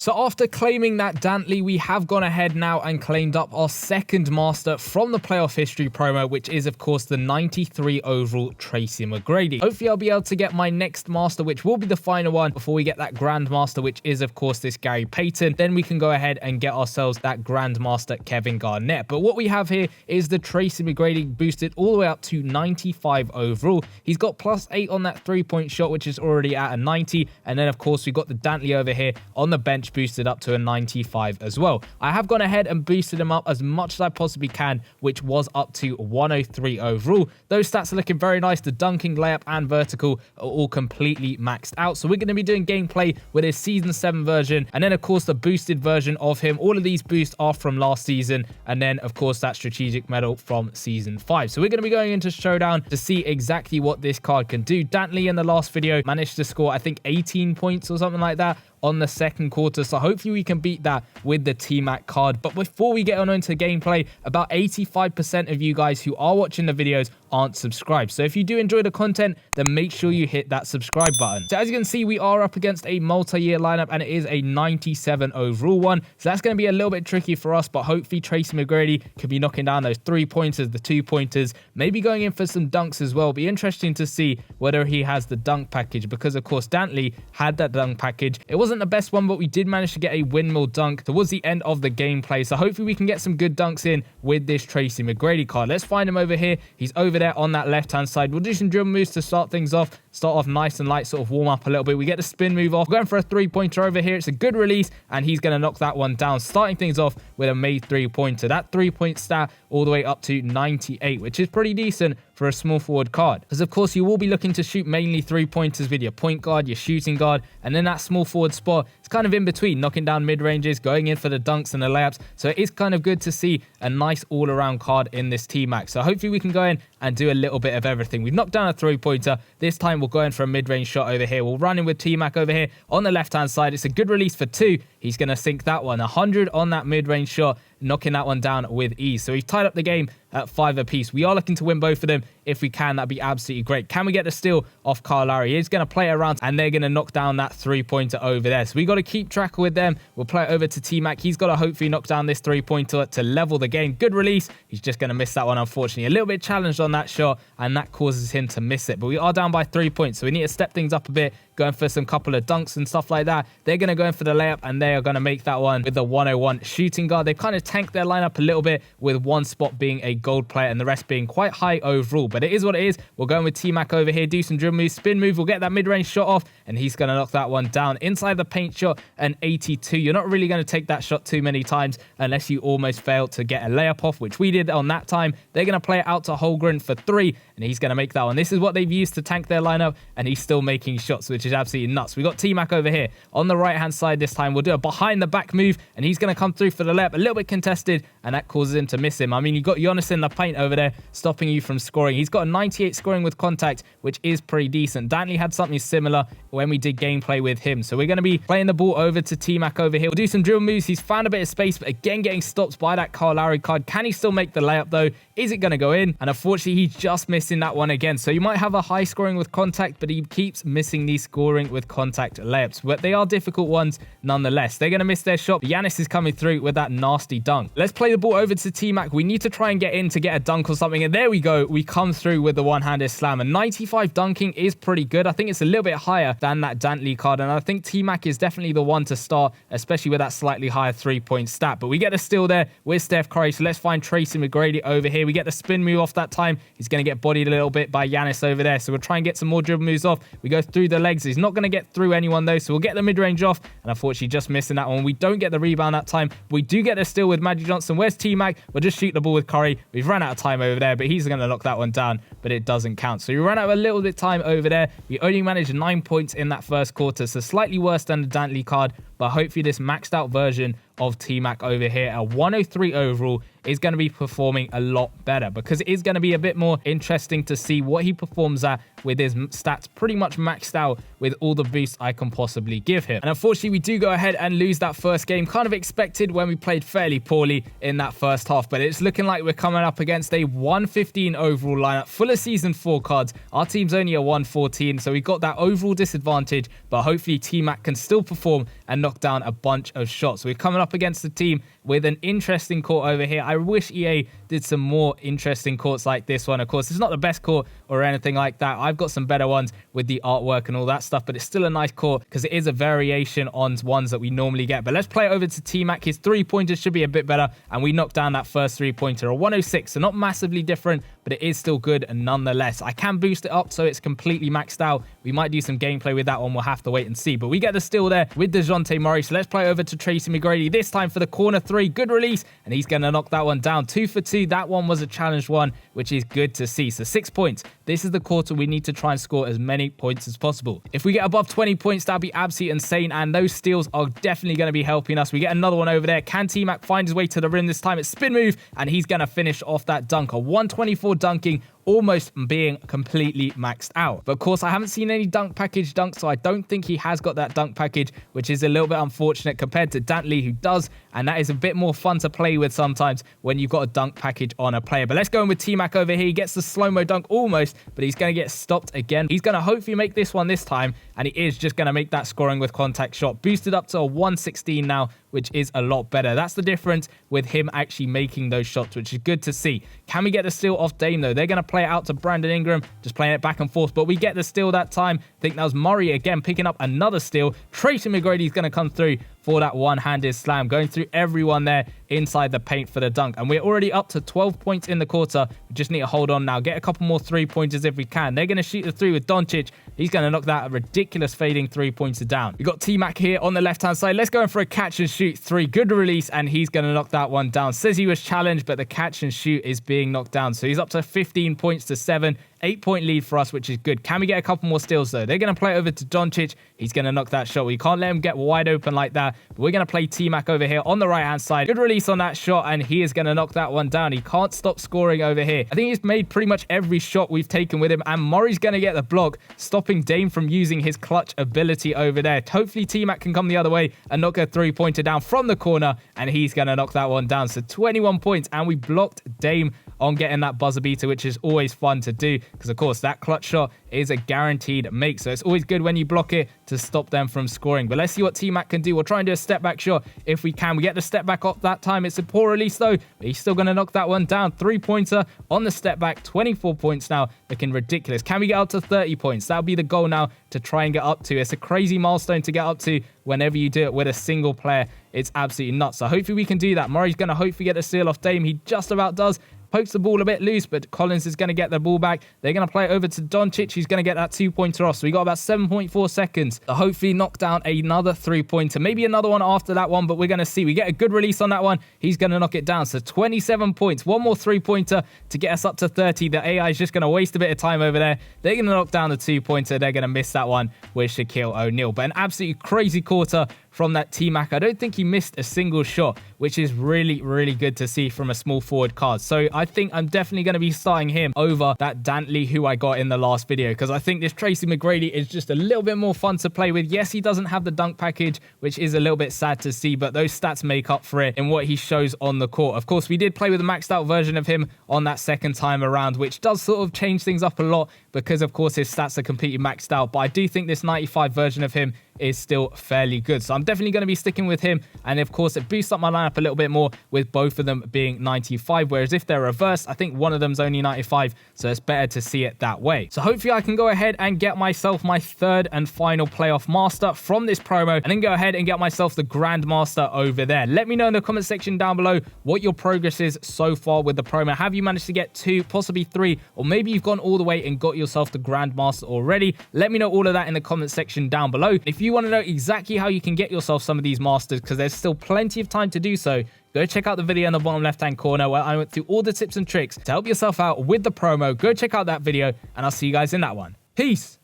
So after claiming that Dantley, we have gone ahead now and claimed up our second master from the playoff history promo, which is of course the 93 overall Tracy McGrady. Hopefully I'll be able to get my next master, which will be the final one before we get that grandmaster, which is of course this Gary Payton. Then we can go ahead and get ourselves that grandmaster Kevin Garnett. But what we have here is the Tracy McGrady boosted all the way up to 95 overall. He's got +8 on that 3-point shot, which is already at a 90. And then of course we've got the Dantley over here on the bench, boosted up to a 95 as well. I have gone ahead and boosted him up as much as I possibly can, which was up to 103 overall. Those stats are looking very nice. The dunking, layup, and vertical are all completely maxed out. So we're going to be doing gameplay with his Season 7 version, and then of course the boosted version of him. All of these boosts are from last season, and then of course that strategic medal from Season 5. So we're going to be going into Showdown to see exactly what this card can do. Dantley in the last video managed to score, I think, 18 points or something like that on the second quarter, so hopefully we can beat that with the T-Mac card. But before we get on into gameplay, about 85% of you guys who are watching the videos aren't subscribed. So if you do enjoy the content, then make sure you hit that subscribe button. So as you can see, we are up against a multi-year lineup, and it is a 97 overall one. So that's going to be a little bit tricky for us, but hopefully Tracy McGrady could be knocking down those 3-pointers, the 2-pointers, maybe going in for some dunks as well. Be interesting to see whether he has the dunk package, because of course Dantley had that dunk package. It wasn't the best one, but we did manage to get a windmill dunk towards the end of the gameplay. So hopefully we can get some good dunks in with this Tracy McGrady card. Let's find him over here. He's over there on that left hand side. We'll do some dribble moves to start things off. Start off nice and light, sort of warm up a little bit. We get the spin move off. We're going for a 3-pointer over here. It's a good release, and he's going to knock that one down, starting things off with a made 3-pointer. That 3-point stat all the way up to 98, which is pretty decent for a small forward card, because of course you will be looking to shoot mainly 3-pointers with your point guard, your shooting guard, and then that small forward spot, it's kind of in between, knocking down mid-ranges, going in for the dunks and the layups. So it is kind of good to see a nice all-around card in this T-Mac. So hopefully we can go in and do a little bit of everything. We've knocked down a 3-pointer. This time we'll go in for a mid-range shot over here. We'll run in with T-Mac over here on the left-hand side. It's a good release for 2. He's going to sink that one. 100 on that mid-range shot, knocking that one down with ease. So he's tied up the game at 5 apiece. We are looking to win both of them. If we can, that'd be absolutely great. Can we get the steal off Kyle Lowry? He's going to play it around, and they're going to knock down that 3-pointer over there. So we got to keep track with them. We'll play it over to T-Mac. He's got to hopefully knock down this 3-pointer to level the game. Good release. He's just going to miss that one, unfortunately. A little bit challenged on that shot, and that causes him to miss it. But we are down by 3 points, so we need to step things up a bit, going for some couple of dunks and stuff like that. They're going to go in for the layup, and they are going to make that one with the 101 shooting guard. They've kind of tanked their lineup a little bit, with one spot being a gold player and the rest being quite high overall. But it is what it is. We're going with T-Mac over here. Do some dribble moves, spin move. We'll get that mid-range shot off, and he's going to knock that one down. Inside the paint shot, an 82. You're not really going to take that shot too many times unless you almost fail to get a layup off, which we did on that time. They're going to play it out to Holmgren for 3, and he's going to make that one. This is what they've used to tank their lineup, and he's still making shots, which is absolutely nuts. We got T-Mac over here on the right-hand side this time. We'll do a behind-the-back move, and he's going to come through for the layup. A little bit contested, and that causes him to miss him. I mean, you got Giannis in the paint over there, stopping you from scoring. He's got a 98 scoring with contact, which is pretty decent. Dantley had something similar when we did gameplay with him. So we're going to be playing the ball over to T-Mac over here. We'll do some dribble moves. He's found a bit of space, but again, getting stopped by that Kyle Lowry card. Can he still make the layup, though? Is it going to go in? And unfortunately, he's just missing that one again. So you might have a high scoring with contact, but he keeps missing these scoring with contact layups. But they are difficult ones nonetheless. They're going to miss their shot. Giannis is coming through with that nasty dunk. Let's play the ball over to T-Mac. We need to try and get in to get a dunk or something. And there we go. We come through with the one-handed slam. And 95 dunking is pretty good. I think it's a little bit higher than that Dantley card. And I think T-Mac is definitely the one to start, especially with that slightly higher 3-point stat. But we get a steal there with Steph Curry. So let's find Tracy McGrady over here. We get the spin move off that time. He's going to get bodied a little bit by Giannis over there. So we'll try and get some more dribble moves off. We go through the legs. He's not going to get through anyone though. So we'll get the mid-range off. And unfortunately just missing that one. We don't get the rebound that time. We do get a steal with Magic Johnson. Where's T-Mac? We'll just shoot the ball with Curry. We've run out of time over there, but he's going to knock that one down, but it doesn't count. So we ran out of a little bit of time over there. We only managed 9 points in that first quarter. So slightly worse than the Dantley card, but hopefully this maxed out version of T-Mac over here at 103 overall is going to be performing a lot better, because it is going to be a bit more interesting to see what he performs at with his stats pretty much maxed out with all the boosts I can possibly give him. And unfortunately, we do go ahead and lose that first game. Kind of expected when we played fairly poorly in that first half, but it's looking like we're coming up against a 115 overall lineup full of Season 4 cards. Our team's only a 114, so we got that overall disadvantage, but hopefully T-Mac can still perform and knock down a bunch of shots. We're coming up against a team with an interesting court over here. I wish EA did some more interesting courts like this one. Of course, it's not the best court or anything like that. I've got some better ones with the artwork and all that stuff, but it's still a nice court because it is a variation on ones that we normally get. But let's play it over to T-Mac. His three-pointers should be a bit better, and we knocked down that first three-pointer, a 106, so not massively different, but it is still good nonetheless. I can boost it up so it's completely maxed out. We might do some gameplay with that one. We'll have to wait and see, but we get the steal there with DeJounte Murray. So let's play over to Tracy McGrady, this time for the corner three. Good release, and he's going to knock that one down. 2 for 2. That one was a challenged one, which is good to see. So 6 points. This is the quarter we need to try and score as many points as possible. If we get above 20 points, that'd be absolutely insane, and those steals are definitely going to be helping us. We get another one over there. Can T-Mac find his way to the rim this time? It's spin move, and he's going to finish off that dunk. A 124 dunking, almost being completely maxed out. But of course, I haven't seen any dunk package dunk, so I don't think he has got that dunk package, which is a little bit unfortunate compared to Dantley, who does, and that is a bit more fun to play with sometimes when you've got a dunk package on a player. But let's go in with T-Mac over here. He gets the slow-mo dunk almost, but he's going to get stopped again. He's going to hopefully make this one this time, and he is just going to make that scoring with contact shot. Boosted up to a 116 now, which is a lot better. That's the difference with him actually making those shots, which is good to see. Can we get the steal off Dame, though? They're going to play it out to Brandon Ingram, just playing it back and forth, but we get the steal that time. I think that was Murray again picking up another steal. Tracy McGrady is going to come through for that one-handed slam, going through everyone there inside the paint for the dunk. And we're already up to 12 points in the quarter. We just need to hold on now, get a couple more three-pointers if we can. They're going to shoot the three with Doncic. He's going to knock that ridiculous fading three-pointer down. We got T-Mac here on the left-hand side. Let's go in for a catch and shoot three. Good release, and he's going to knock that one down. Says he was challenged, but the catch and shoot is being knocked down. So he's up to 15 points to 7. 8-point lead for us, which is good. Can we get a couple more steals, though? They're going to play it over to Doncic. He's going to knock that shot. We can't let him get wide open like that, but we're going to play T-Mac over here on the right-hand side. Good release on that shot, and he is going to knock that one down. He can't stop scoring over here. I think he's made pretty much every shot we've taken with him, and Murray's going to get the block, stopping Dame from using his clutch ability over there. Hopefully, T-Mac can come the other way and knock a three-pointer down from the corner, and he's going to knock that one down. So 21 points, and we blocked Dame on getting that buzzer beater, which is always fun to do because, of course, that clutch shot is a guaranteed make. So it's always good when you block it to stop them from scoring. But let's see what T-Mac can do. We'll try and do a step back shot if we can. We get the step back off that time. It's a poor release, though, but he's still going to knock that one down. Three-pointer on the step back. 24 points now. Looking ridiculous. Can we get up to 30 points? That'll be the goal now to try and get up to. It's a crazy milestone to get up to whenever you do it with a single player. It's absolutely nuts. So hopefully we can do that. Murray's going to hopefully get a steal off Dame. He just about does. Pokes the ball a bit loose, but Collins is going to get the ball back. They're going to play it over to Doncic. He's going to get that two-pointer off. So we got about 7.4 seconds to hopefully knock down another three-pointer. Maybe another one after that one, but we're going to see. We get a good release on that one. He's going to knock it down. So 27 points. One more three-pointer to get us up to 30. The AI is just going to waste a bit of time over there. They're going to knock down the two-pointer. They're going to miss that one with Shaquille O'Neal. But an absolutely crazy quarter from that T-Mac. I don't think he missed a single shot, which is really, really good to see from a small forward card. So I think I'm definitely going to be starting him over that Dantley who I got in the last video, because I think this Tracy McGrady is just a little bit more fun to play with. Yes, he doesn't have the dunk package, which is a little bit sad to see, but those stats make up for it in what he shows on the court. Of course, we did play with a maxed out version of him on that second time around, which does sort of change things up a lot because, of course, his stats are completely maxed out. But I do think this 95 version of him is still fairly good. So I'm definitely going to be sticking with him. And of course, it boosts up my lineup a little bit more with both of them being 95. Whereas if they're reversed, I think one of them's only 95. So it's better to see it that way. So hopefully I can go ahead and get myself my third and final playoff master from this promo, and then go ahead and get myself the Grandmaster over there. Let me know in the comment section down below what your progress is so far with the promo. Have you managed to get 2, possibly 3, or maybe you've gone all the way and got yourself the Grandmaster already? Let me know all of that in the comment section down below. If you want to know exactly how you can get yourself some of these masters, because there's still plenty of time to do so, go check out the video in the bottom left hand corner where I went through all the tips and tricks to help yourself out with the promo. Go check out that video, and I'll see you guys in that one. Peace.